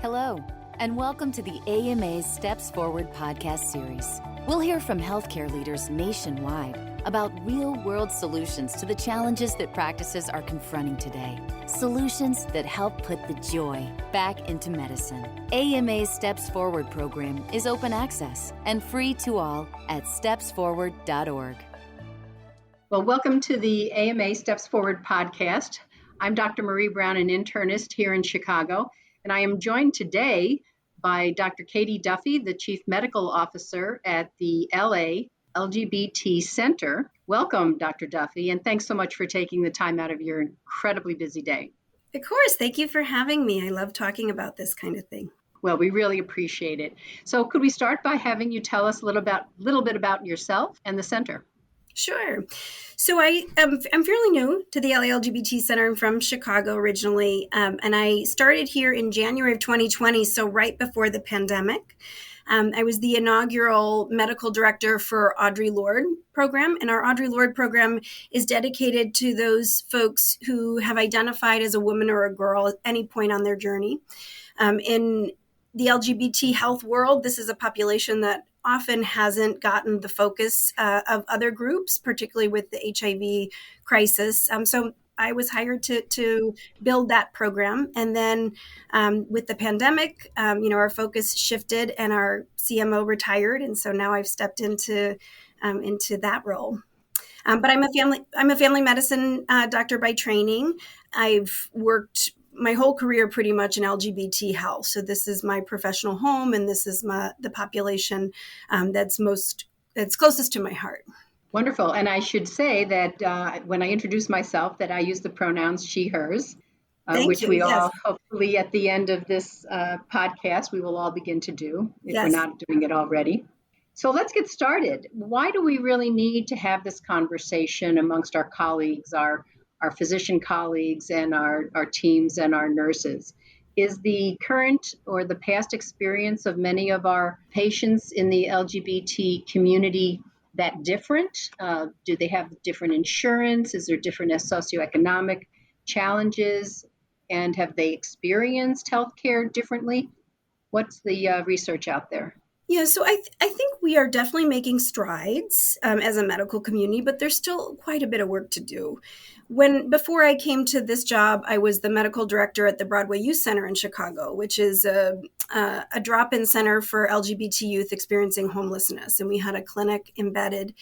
Hello, and welcome to the AMA's Steps Forward podcast series. We'll hear from healthcare leaders nationwide about real-world solutions to the challenges that practices are confronting today. Solutions that help put the joy back into medicine. AMA's Steps Forward program is open access and free to all at stepsforward.org. Well, welcome to the AMA Steps Forward podcast. I'm Dr. Marie Brown, an internist here in Chicago, and I am joined today by Dr. Katie Duffy, the Chief Medical Officer at the LA LGBT Center. Welcome, Dr. Duffy, and thanks so much for taking the time out of your incredibly busy day. Of course. Thank you for having me. I love talking about this kind of thing. Well, we really appreciate it. So could we start by having you tell us a little bit about yourself and the center? Sure. So I'm fairly new to the LA LGBT Center. I'm from Chicago originally, and I started here in January of 2020, so right before the pandemic. I was the inaugural medical director for Audre Lorde program, and our Audre Lorde program is dedicated to those folks who have identified as a woman or a girl at any point on their journey. In the LGBT health world, this is a population that often hasn't gotten the focus of other groups, particularly with the HIV crisis. So I was hired to build that program. And then with the pandemic, our focus shifted and our CMO retired. And so now I've stepped into that role. But I'm a family medicine doctor by training. I've worked my whole career pretty much in LGBT health. So this is my professional home, and this is the population that's closest to my heart. Wonderful. And I should say that when I introduce myself, that I use the pronouns she, hers, which we all hopefully at the end of this podcast, we will all begin to do if we're not doing it already. So let's get started. Why do we really need to have this conversation amongst our colleagues, our physician colleagues and our teams and our nurses? Is the current or the past experience of many of our patients in the LGBT community that different? Do they have different insurance? Is there different socioeconomic challenges? And have they experienced healthcare differently? What's the research out there? Yeah, so I think we are definitely making strides as a medical community, but there's still quite a bit of work to do. Before I came to this job, I was the medical director at the Broadway Youth Center in Chicago, which is a drop-in center for LGBT youth experiencing homelessness, and we had a clinic embedded.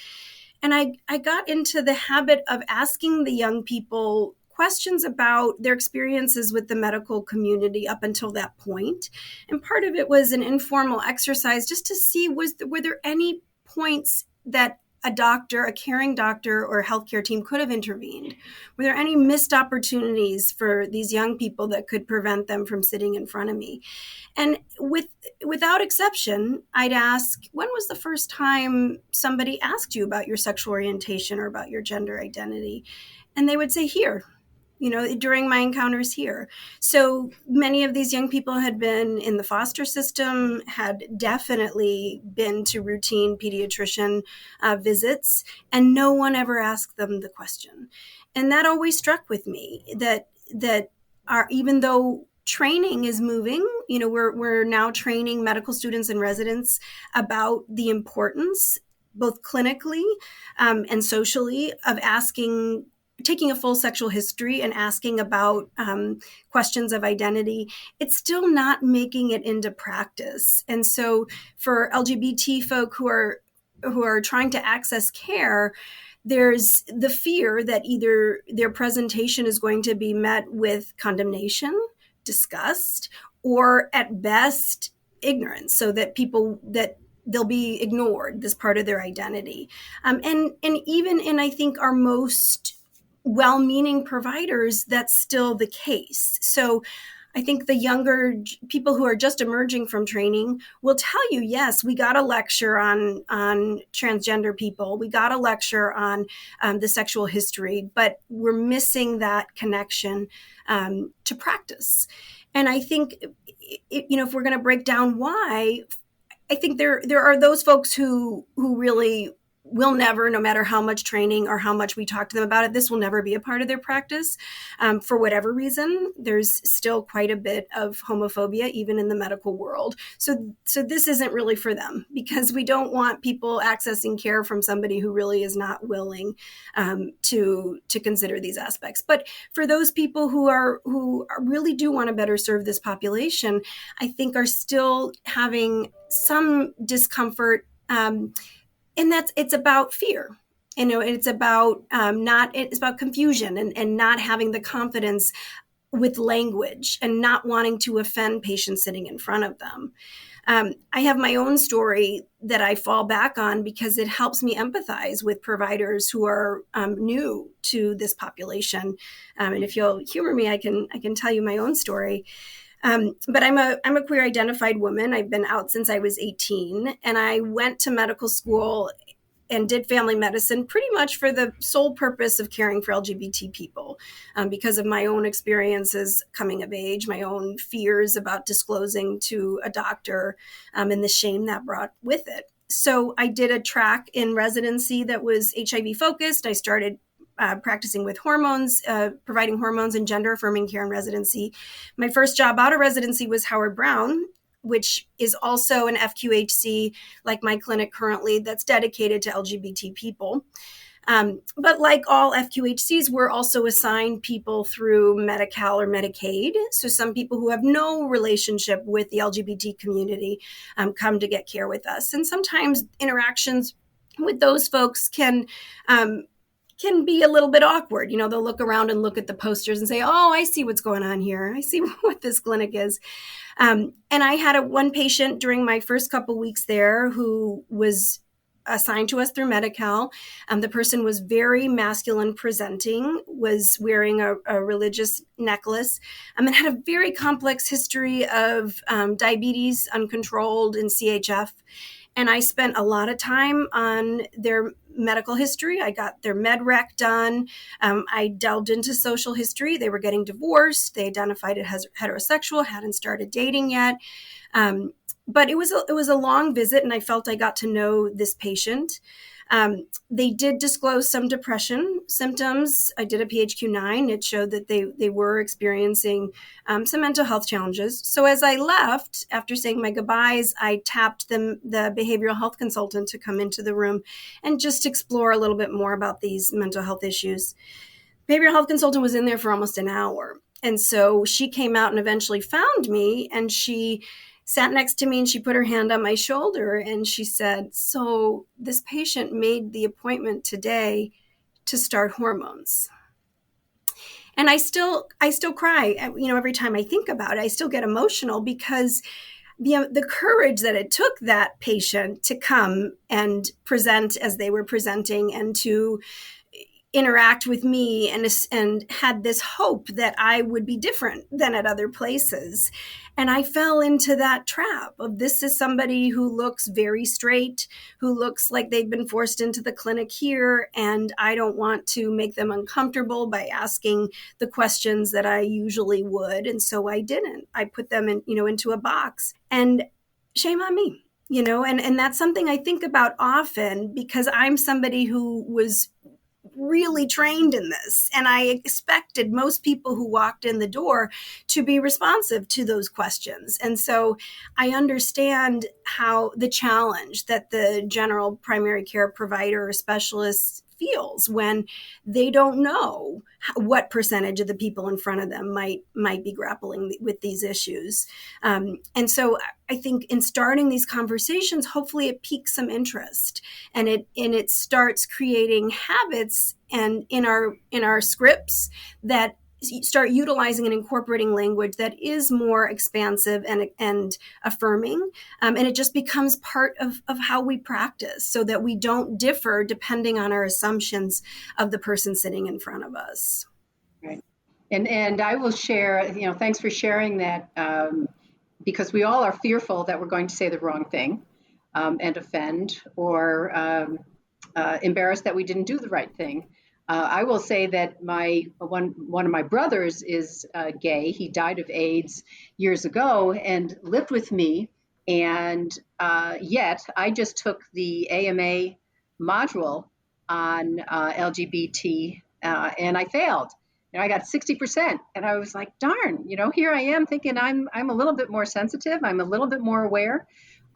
And I got into the habit of asking the young people questions about their experiences with the medical community up until that point. And part of it was an informal exercise just to see were there any points that a caring doctor or healthcare team could have intervened? Were there any missed opportunities for these young people that could prevent them from sitting in front of me? And without exception, I'd ask, when was the first time somebody asked you about your sexual orientation or about your gender identity? And they would say, here. During my encounters here. So many of these young people had been in the foster system, had definitely been to routine pediatrician visits, and no one ever asked them the question. And that always struck with me that even though training is moving, we're now training medical students and residents about the importance, both clinically and socially, of taking a full sexual history and asking about questions of identity. It's still not making it into practice. And so for LGBT folk who are trying to access care, there's the fear that either their presentation is going to be met with condemnation, disgust, or at best ignorance, so that they'll be ignored, this part of their identity. And even in, I think, our most well-meaning providers, that's still the case. So I think the younger people who are just emerging from training will tell you, yes, we got a lecture on transgender people. We got a lecture on the sexual history, but we're missing that connection to practice. And I think, if we're going to break down why, I think there are those folks who really will never, no matter how much training or how much we talk to them about it, this will never be a part of their practice. For whatever reason, there's still quite a bit of homophobia, even in the medical world. So this isn't really for them, because we don't want people accessing care from somebody who really is not willing to consider these aspects. But for those people who really do want to better serve this population, I think are still having some discomfort, and it's about fear. It's about it's about confusion and not having the confidence with language and not wanting to offend patients sitting in front of them. I have my own story that I fall back on because it helps me empathize with providers who are new to this population. And if you'll humor me, I can tell you my own story. But I'm a queer identified woman. I've been out since I was 18, and I went to medical school and did family medicine pretty much for the sole purpose of caring for LGBT people, because of my own experiences coming of age, my own fears about disclosing to a doctor, and the shame that brought with it. So I did a track in residency that was HIV focused. I started practicing with hormones, providing hormones and gender affirming care in residency. My first job out of residency was Howard Brown, which is also an FQHC, like my clinic currently, that's dedicated to LGBT people. But like all FQHCs, we're also assigned people through Medi-Cal or Medicaid. So some people who have no relationship with the LGBT community come to get care with us. And sometimes interactions with those folks can be a little bit awkward. They'll look around and look at the posters and say, oh, I see what's going on here. I see what this clinic is. And I had one patient during my first couple weeks there who was assigned to us through Medi-Cal. The person was very masculine presenting, was wearing a religious necklace, and had a very complex history of diabetes, uncontrolled, and CHF. And I spent a lot of time on their medical history. I got their med rec done. I delved into social history. They were getting divorced. They identified it as heterosexual, hadn't started dating yet. But it was a long visit, and I felt I got to know this patient. They did disclose some depression symptoms. I did a PHQ-9. It showed that they were experiencing some mental health challenges. So as I left, after saying my goodbyes, I tapped the behavioral health consultant to come into the room and just explore a little bit more about these mental health issues. Behavioral health consultant was in there for almost an hour. And so she came out and eventually found me, and she sat next to me and she put her hand on my shoulder and she said, so this patient made the appointment today to start hormones. And I still cry, every time I think about it. I still get emotional because the courage that it took that patient to come and present as they were presenting and to interact with me and had this hope that I would be different than at other places. And I fell into that trap of, this is somebody who looks very straight, who looks like they've been forced into the clinic here, and I don't want to make them uncomfortable by asking the questions that I usually would. And so I didn't. I put them into a box, and shame on me. And that's something I think about often, because I'm somebody who was really trained in this. And I expected most people who walked in the door to be responsive to those questions. And so I understand how the challenge that the general primary care provider or specialist feels when they don't know what percentage of the people in front of them might be grappling with these issues. And so I think in starting these conversations, hopefully it piques some interest, and it starts creating habits and in our scripts that start utilizing and incorporating language that is more expansive and affirming. And it just becomes part of how we practice, so that we don't differ depending on our assumptions of the person sitting in front of us. Right. And I will share, thanks for sharing that, because we all are fearful that we're going to say the wrong thing and offend, or embarrassed that we didn't do the right thing. I will say that one of my brothers is gay. He died of AIDS years ago and lived with me. And yet I just took the AMA module on LGBT, and I failed. I got 60%, and I was like, darn, here I am thinking I'm a little bit more sensitive. I'm a little bit more aware.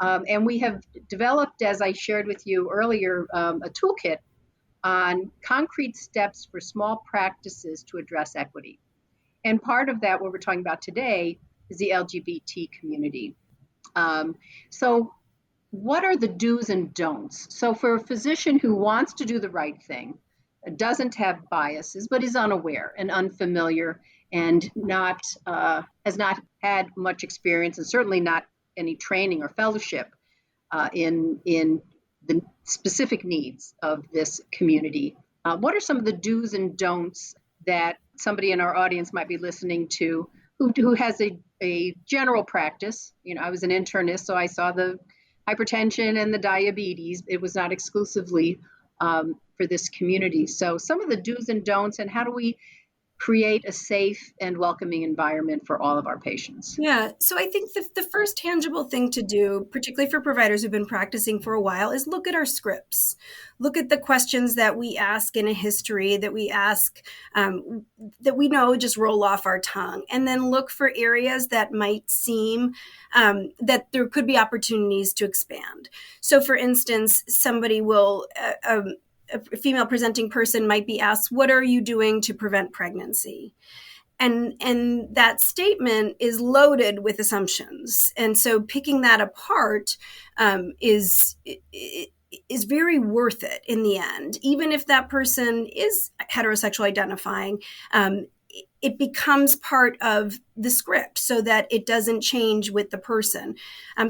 And we have developed, as I shared with you earlier, a toolkit on concrete steps for small practices to address equity. And part of that, what we're talking about today, is the LGBT community. So what are the do's and don'ts? So for a physician who wants to do the right thing, doesn't have biases, but is unaware and unfamiliar and has not had much experience, and certainly not any training or fellowship in the specific needs of this community. What are some of the do's and don'ts that somebody in our audience might be listening to who has a general practice? I was an internist, so I saw the hypertension and the diabetes. It was not exclusively for this community. So some of the do's and don'ts, and how do we create a safe and welcoming environment for all of our patients? Yeah. So I think the first tangible thing to do, particularly for providers who've been practicing for a while, is look at our scripts. Look at the questions that we ask in a history, that we ask, that we know just roll off our tongue. And then look for areas that might seem that there could be opportunities to expand. So for instance, somebody will, a female presenting person might be asked, what are you doing to prevent pregnancy? And that statement is loaded with assumptions. And so picking that apart is very worth it in the end. Even if that person is heterosexual identifying, it becomes part of the script so that it doesn't change with the person.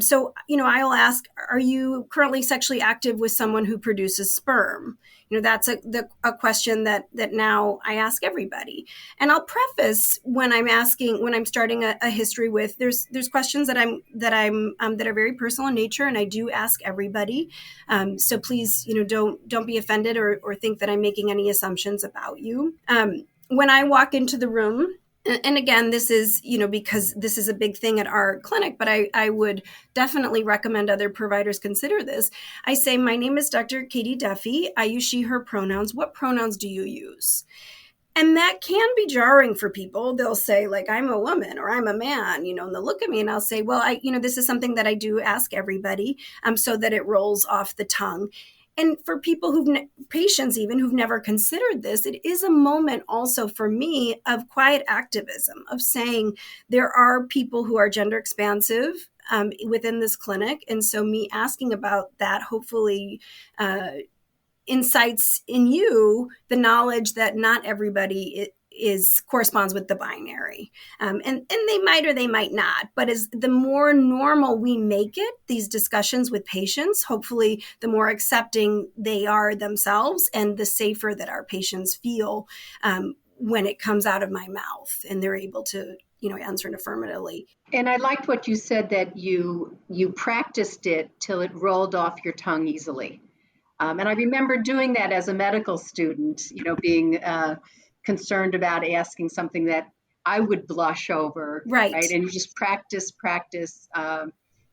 So, I'll ask, are you currently sexually active with someone who produces sperm? That's a question that now I ask everybody. And I'll preface when I'm starting a history with, there's questions that are very personal in nature, and I do ask everybody. So please, don't be offended or think that I'm making any assumptions about you. When I walk into the room, and again, this is, because this is a big thing at our clinic, but I would definitely recommend other providers consider this. I say, my name is Dr. Katie Duffy. I use she, her pronouns. What pronouns do you use? And that can be jarring for people. They'll say, like, I'm a woman or I'm a man, and they'll look at me and I'll say, well, this is something that I do ask everybody so that it rolls off the tongue. And for people patients even who've never considered this, it is a moment also for me of quiet activism, of saying there are people who are gender expansive within this clinic. And so me asking about that hopefully incites in you the knowledge that not everybody corresponds with the binary. And they might or they might not. But as the more normal we make it, these discussions with patients, hopefully the more accepting they are themselves and the safer that our patients feel when it comes out of my mouth and they're able to answer it affirmatively. And I liked what you said, that you practiced it till it rolled off your tongue easily. And I remember doing that as a medical student, being concerned about asking something that I would blush over, right? And you just practice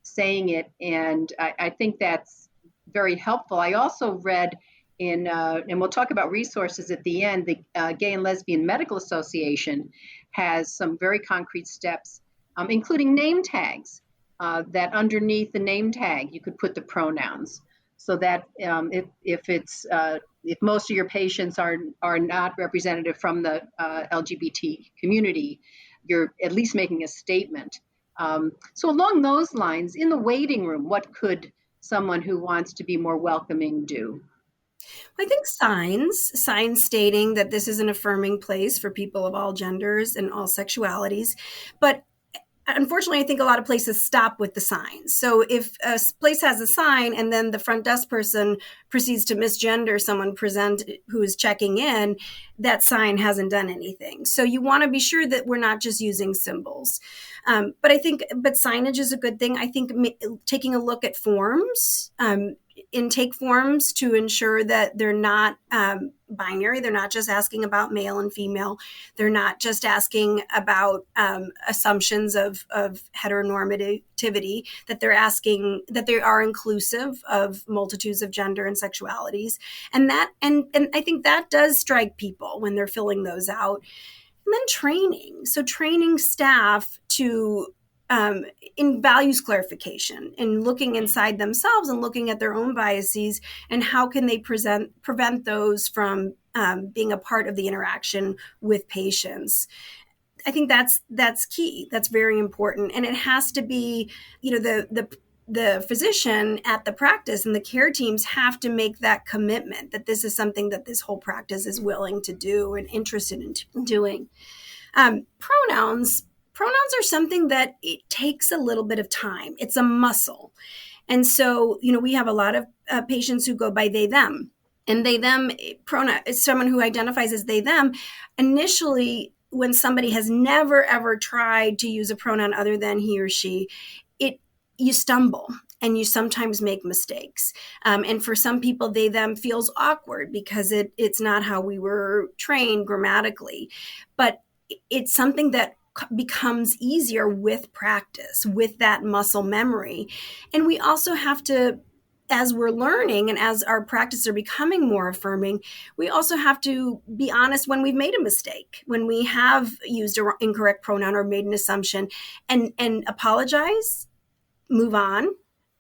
saying it, and I think that's very helpful. I also read in, and we'll talk about resources at the end, the Gay and Lesbian Medical Association has some very concrete steps, including name tags, that underneath the name tag you could put the pronouns, so that if most of your patients are not representative from the LGBT community, you're at least making a statement. So along those lines, in the waiting room, what could someone who wants to be more welcoming do? I think signs stating that this is an affirming place for people of all genders and all sexualities. But unfortunately, I think a lot of places stop with the signs. So if a place has a sign and then the front desk person proceeds to misgender someone who's checking in, that sign hasn't done anything. So you want to be sure that we're not just using symbols. But signage is a good thing. I think taking a look at forms, intake forms to ensure that they're not binary. They're not just asking about male and female. They're not just asking about assumptions of heteronormativity, that they're asking that they are inclusive of multitudes of gender and sexualities. And I think that does strike people when they're filling those out. And then training. So training staff to in values clarification and looking inside themselves and looking at their own biases and how can they prevent those from being a part of the interaction with patients. I think that's key. That's very important. And it has to be, the physician at the practice and the care teams have to make that commitment that this is something that this whole practice is willing to do and interested in doing. Pronouns are something that it takes a little bit of time. It's a muscle. And so, we have a lot of patients who go by they, them. And they, them pronoun is someone who identifies as they, them. Initially, when somebody has never, ever tried to use a pronoun other than he or she, you stumble and you sometimes make mistakes. And for some people, they, them feels awkward because it's not how we were trained grammatically. But it's something that becomes easier with practice, with that muscle memory. And we also have to, as we're learning and as our practices are becoming more affirming, we also have to be honest when we've made a mistake, when we have used an incorrect pronoun or made an assumption, and apologize, move on,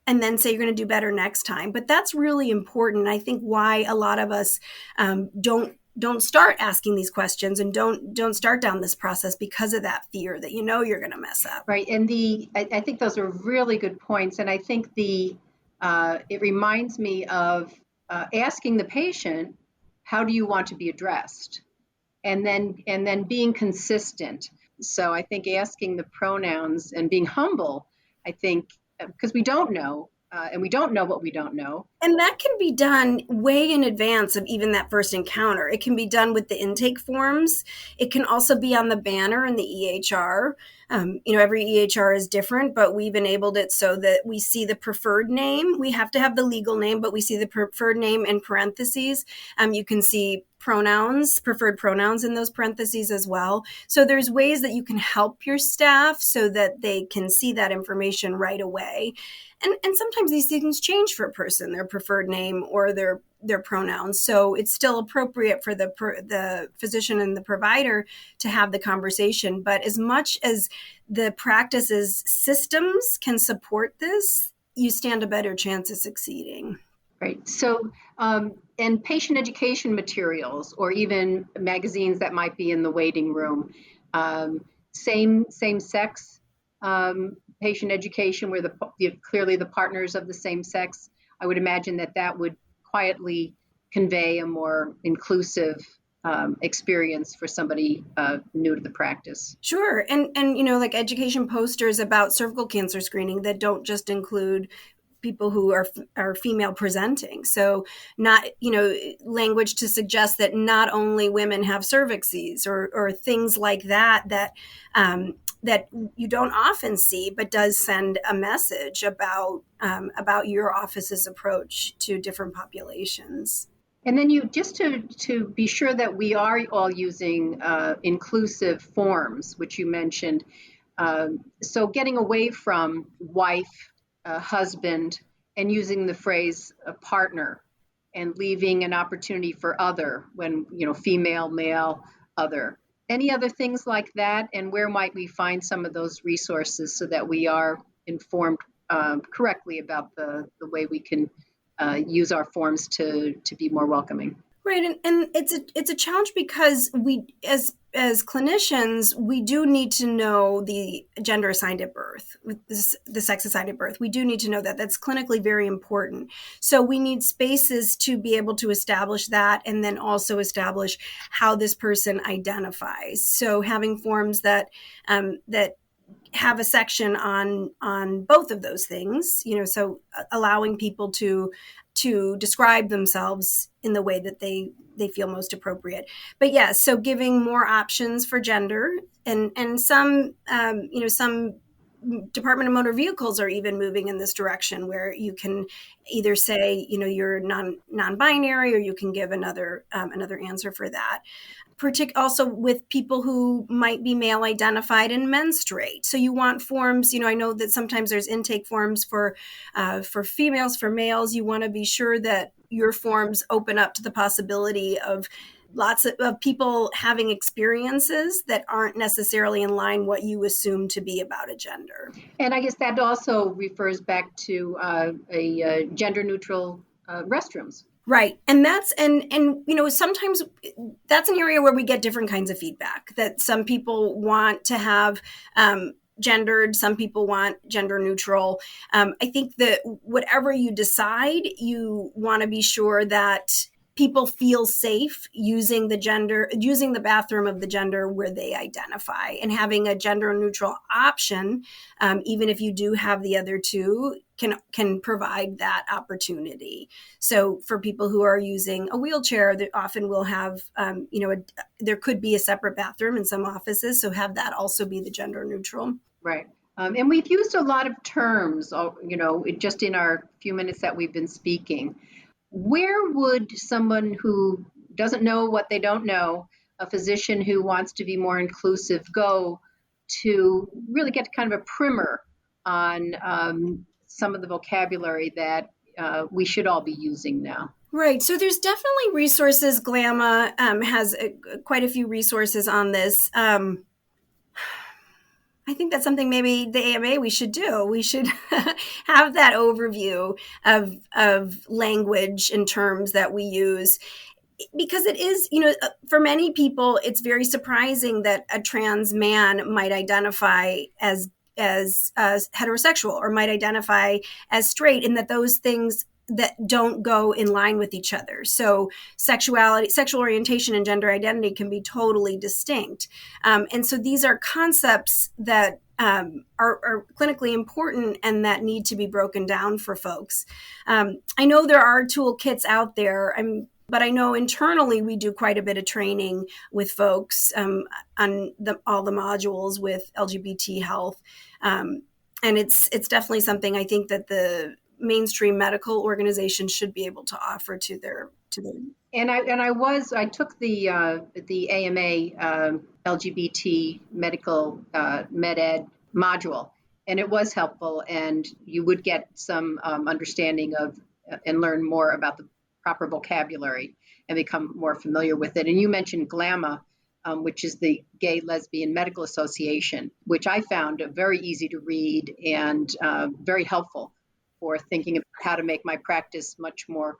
and then say you're going to do better next time. But that's really important. I think why a lot of us don't start asking these questions and don't start down this process because of that fear that you're going to mess up. Right. And I think those are really good points. And I think it reminds me of asking the patient, how do you want to be addressed? And then being consistent. So I think asking the pronouns and being humble, I think, because we don't know, and we don't know what we don't know. And that can be done way in advance of even that first encounter. It can be done with the intake forms. It can also be on the banner in the EHR. Every EHR is different, but we've enabled it so that we see the preferred name. We have to have the legal name, but we see the preferred name in parentheses. You can see preferred pronouns in those parentheses as well. So there's ways that you can help your staff so that they can see that information right away. And sometimes these things change for a person, their preferred name or their pronouns. So it's still appropriate for the physician and the provider to have the conversation. But as much as the practice's systems can support this, you stand a better chance of succeeding. Right. So, and patient education materials or even magazines that might be in the waiting room, same sex patient education where clearly the partners of the same sex, I would imagine that would quietly convey a more inclusive experience for somebody new to the practice. Sure. And like education posters about cervical cancer screening that don't just include people who are female presenting. So not, language to suggest that not only women have cervixes or things like that you don't often see, but does send a message about your office's approach to different populations. And then just to be sure that we are all using inclusive forms, which you mentioned. So getting away from wife, husband, and using the phrase partner, and leaving an opportunity for other when, female, male, other. Any other things like that? And where might we find some of those resources so that we are informed correctly about the way we can use our forms to be more welcoming? Right, and it's a challenge because we, as clinicians, we do need to know the gender assigned at birth, the sex assigned at birth. We do need to know that. That's clinically very important. So we need spaces to be able to establish that, and then also establish how this person identifies. So having forms that have a section on both of those things, so allowing people to describe themselves in the way that they feel most appropriate. But yeah, so giving more options for gender and some, some Department of Motor Vehicles are even moving in this direction, where you can either say, you're non-binary, or you can give another answer for that. Also with people who might be male identified and menstruate. So you want forms, I know that sometimes there's intake forms for females, for males. You want to be sure that your forms open up to the possibility of lots of people having experiences that aren't necessarily in line what you assume to be about a gender. And I guess that also refers back to a gender neutral restrooms. Right. And sometimes that's an area where we get different kinds of feedback, that some people want to have gendered, some people want gender neutral. I think that whatever you decide, you want to be sure that people feel safe using the bathroom of the gender where they identify, and having a gender neutral option, even if you do have the other two, can provide that opportunity. So for people who are using a wheelchair, they often will have, there could be a separate bathroom in some offices. So have that also be the gender neutral. Right. And we've used a lot of terms, just in our few minutes that we've been speaking. Where would someone who doesn't know what they don't know, a physician who wants to be more inclusive, go to really get kind of a primer on some of the vocabulary that we should all be using now? Right. So there's definitely resources. GLAMA has quite a few resources on this. I think that's something maybe the AMA we should do. We should have that overview of language and terms that we use, because it is, for many people, it's very surprising that a trans man might identify as heterosexual, or might identify as straight, and that those things that don't go in line with each other. So sexuality, sexual orientation, and gender identity can be totally distinct. And so these are concepts that are clinically important and that need to be broken down for folks. I know there are toolkits out there. But I know internally we do quite a bit of training with folks on all the modules with LGBT health. And it's definitely something I think that the mainstream medical organizations should be able to offer to their. And I took the AMA LGBT medical med ed module, and it was helpful, and you would get some understanding of and learn more about the proper vocabulary and become more familiar with it. And you mentioned GLAMA, which is the Gay Lesbian Medical Association, which I found very easy to read and very helpful for thinking about how to make my practice much more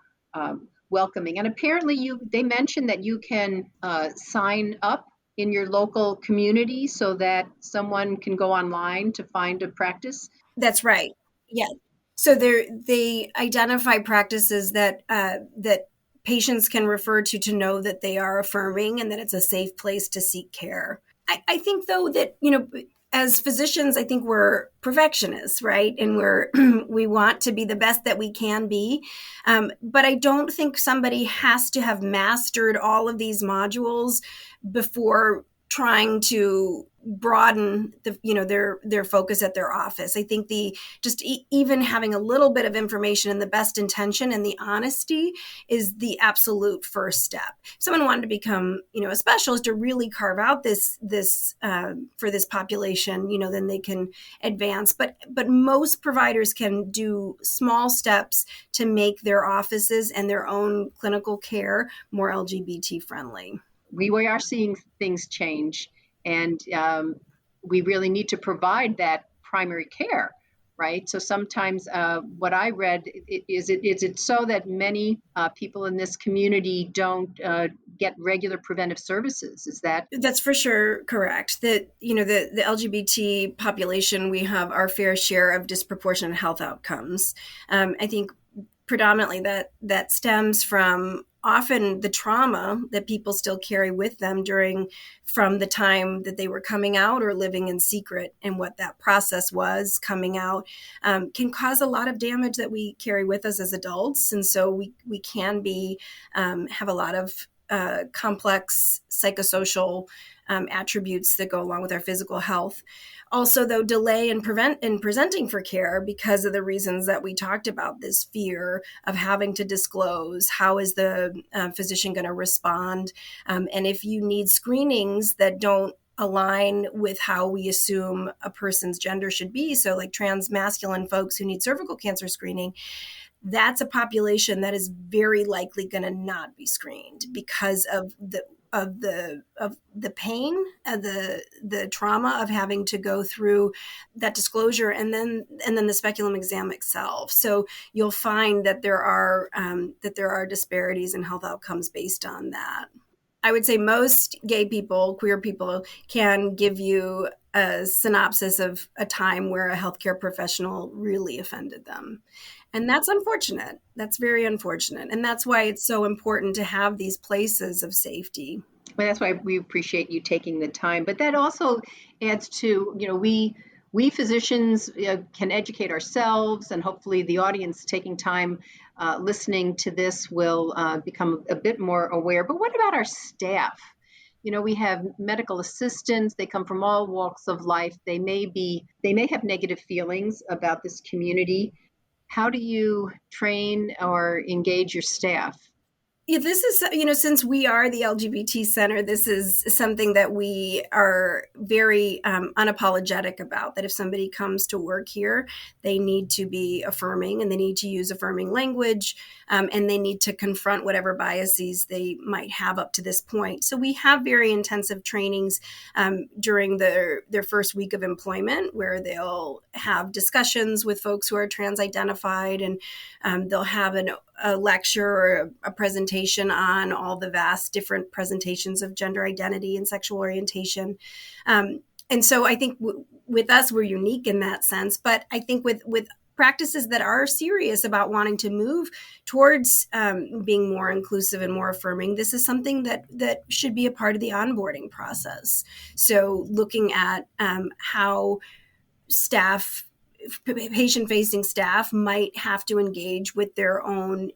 welcoming. And apparently they mentioned that you can sign up in your local community so that someone can go online to find a practice. That's right. Yeah. So they identify practices that patients can refer to know that they are affirming and that it's a safe place to seek care. I think, though, that, as physicians, I think we're perfectionists, right? And we want to be the best that we can be. But I don't think somebody has to have mastered all of these modules before trying to broaden their focus at their office. I think even having a little bit of information and the best intention and the honesty is the absolute first step. If someone wanted to become, a specialist, to really carve out this for this population, then they can advance. But most providers can do small steps to make their offices and their own clinical care more LGBT friendly. We are seeing things change, and we really need to provide that primary care, right? So sometimes what I read is it so that many people in this community don't get regular preventive services? Is that's for sure correct? That the LGBT population, we have our fair share of disproportionate health outcomes. I think predominantly that stems from often the trauma that people still carry with them from the time that they were coming out or living in secret, and what that process was coming out can cause a lot of damage that we carry with us as adults. And so we can have a lot of complex psychosocial attributes that go along with our physical health. Also, though, delay in presenting for care because of the reasons that we talked about, this fear of having to disclose, how is the physician going to respond? And if you need screenings that don't align with how we assume a person's gender should be, so like transmasculine folks who need cervical cancer screening, that's a population that is very likely going to not be screened because of the pain, the trauma of having to go through that disclosure, and then the speculum exam itself. So you'll find that there are disparities in health outcomes based on that. I would say most gay people, queer people, can give you a synopsis of a time where a healthcare professional really offended them. And that's unfortunate. That's very unfortunate. And that's why it's so important to have these places of safety. Well, that's why we appreciate you taking the time. But that also adds to, we physicians can educate ourselves, and hopefully the audience taking time listening to this will become a bit more aware. But what about our staff? We have medical assistants. They come from all walks of life. They may have negative feelings about this community. How do you train or engage your staff? Yeah, this is, since we are the LGBT Center, this is something that we are very unapologetic about, that if somebody comes to work here, they need to be affirming, and they need to use affirming language, and they need to confront whatever biases they might have up to this point. So we have very intensive trainings during their first week of employment, where they'll have discussions with folks who are trans-identified, and they'll have a lecture or a presentation on all the vast different presentations of gender identity and sexual orientation. And so I think with us, we're unique in that sense. But I think with practices that are serious about wanting to move towards being more inclusive and more affirming, this is something that should be a part of the onboarding process. So looking at how patient-facing staff might have to engage with their own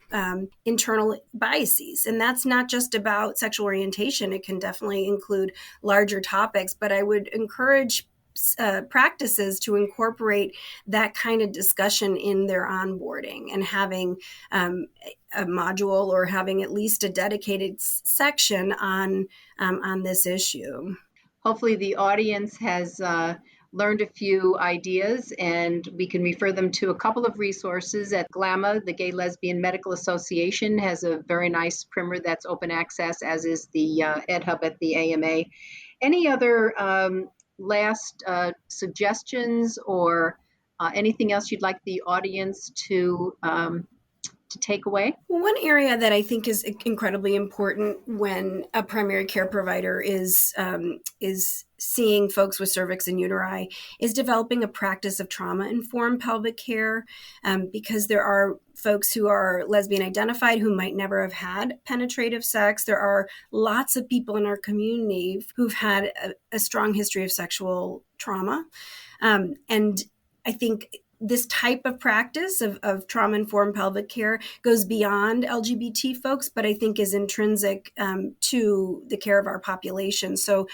internal biases. And that's not just about sexual orientation. It can definitely include larger topics, but I would encourage practices to incorporate that kind of discussion in their onboarding, and having a module or having at least a dedicated section on this issue. Hopefully the audience has learned a few ideas, and we can refer them to a couple of resources. At GLAMA, the Gay Lesbian Medical Association, has a very nice primer that's open access, as is the Ed Hub at the AMA. Any other last suggestions or anything else you'd like the audience to take away? One area that I think is incredibly important when a primary care provider is seeing folks with cervix and uteri is developing a practice of trauma-informed pelvic care, because there are folks who are lesbian identified who might never have had penetrative sex. There are lots of people in our community who've had a strong history of sexual trauma. And I think this type of practice of trauma-informed pelvic care goes beyond LGBT folks, but I think is intrinsic to the care of our population. So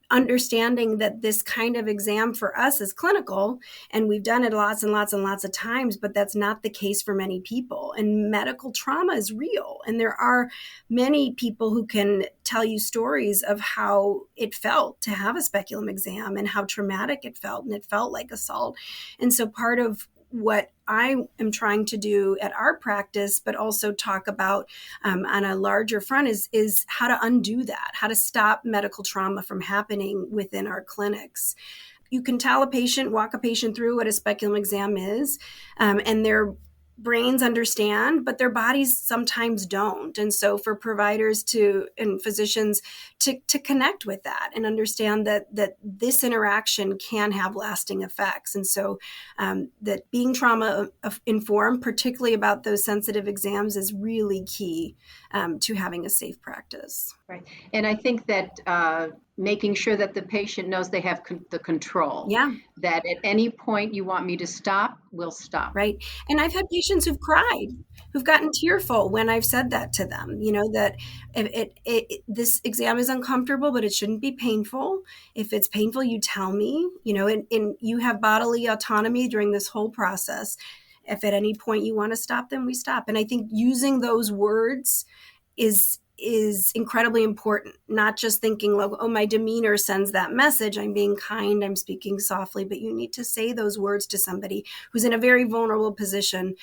understanding that this kind of exam for us is clinical, and we've done it lots and lots and lots of times, but that's not the case for many people. And medical trauma is real. And there are many people who can tell you stories of how it felt to have a speculum exam and how traumatic it felt, and it felt like assault. And so part of what I am trying to do at our practice, but also talk about on a larger front, is how to undo that, how to stop medical trauma from happening within our clinics. You can walk a patient through what a speculum exam is, and their brains understand, but their bodies sometimes don't. And so for providers and physicians to connect with that and understand that this interaction can have lasting effects. And so that being trauma informed, particularly about those sensitive exams, is really key to having a safe practice. Right. And I think that making sure that the patient knows they have the control. Yeah. That at any point you want me to stop, we'll stop. Right. And I've had patients who've cried, who've gotten tearful when I've said that to them, that if this exam is uncomfortable, but it shouldn't be painful. If it's painful, you tell me, and you have bodily autonomy during this whole process. If at any point you want to stop, then we stop. And I think using those words is incredibly important, not just thinking like, oh, my demeanor sends that message. I'm being kind, I'm speaking softly, but you need to say those words to somebody who's in a very vulnerable position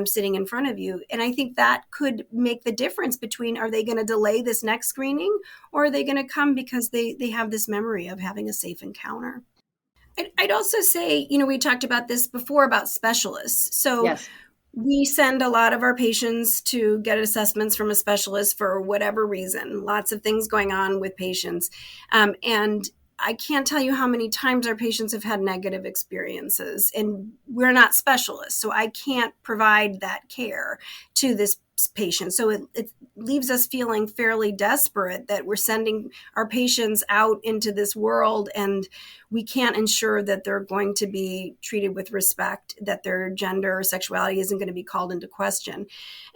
sitting in front of you. And I think that could make the difference between, are they going to delay this next screening, or are they going to come because they have this memory of having a safe encounter? I'd also say, we talked about this before about specialists. So yes. We send a lot of our patients to get assessments from a specialist for whatever reason, lots of things going on with patients. And I can't tell you how many times our patients have had negative experiences, and we're not specialists, so I can't provide that care to this patient. So it leaves us feeling fairly desperate that we're sending our patients out into this world and we can't ensure that they're going to be treated with respect, that their gender or sexuality isn't going to be called into question.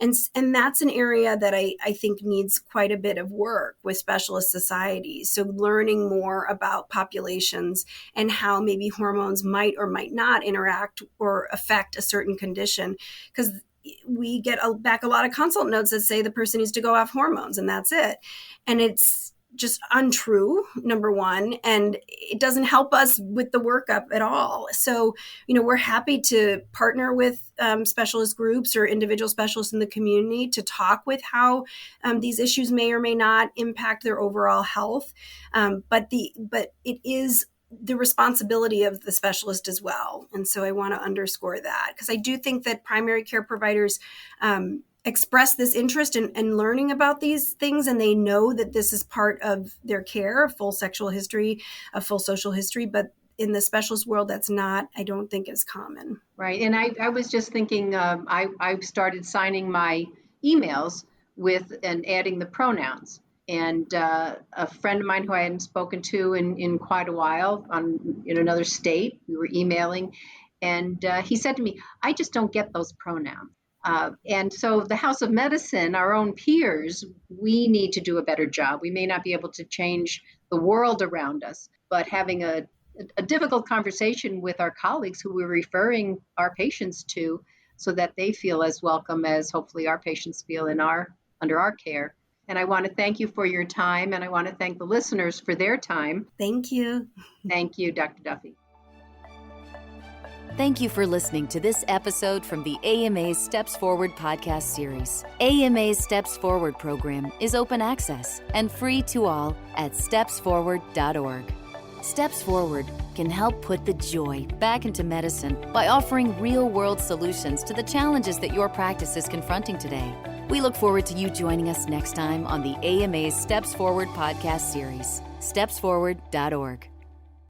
And that's an area that I think needs quite a bit of work with specialist societies. So learning more about populations and how maybe hormones might or might not interact or affect a certain condition, because we get back a lot of consult notes that say the person needs to go off hormones and that's it. And it's just untrue, number one, and it doesn't help us with the workup at all. So, we're happy to partner with specialist groups or individual specialists in the community to talk with how these issues may or may not impact their overall health. But it is the responsibility of the specialist as well. And so I want to underscore that, because I do think that primary care providers express this interest in learning about these things, and they know that this is part of their care, a full sexual history, a full social history. But in the specialist world, that's not, I don't think, as common. Right. And I was just thinking, I started signing my emails with and adding the pronouns. And a friend of mine who I hadn't spoken to in quite a while in another state, we were emailing, and he said to me, I just don't get those pronouns. And so the House of Medicine, our own peers, we need to do a better job. We may not be able to change the world around us, but having a difficult conversation with our colleagues who we're referring our patients to, so that they feel as welcome as hopefully our patients feel under our care. And I want to thank you for your time, and I want to thank the listeners for their time. Thank you. Thank you, Dr. Duffy. Thank you for listening to this episode from the AMA's Steps Forward podcast series. AMA's Steps Forward program is open access and free to all at stepsforward.org. Steps Forward can help put the joy back into medicine by offering real-world solutions to the challenges that your practice is confronting today. We look forward to you joining us next time on the AMA's Steps Forward podcast series. stepsforward.org.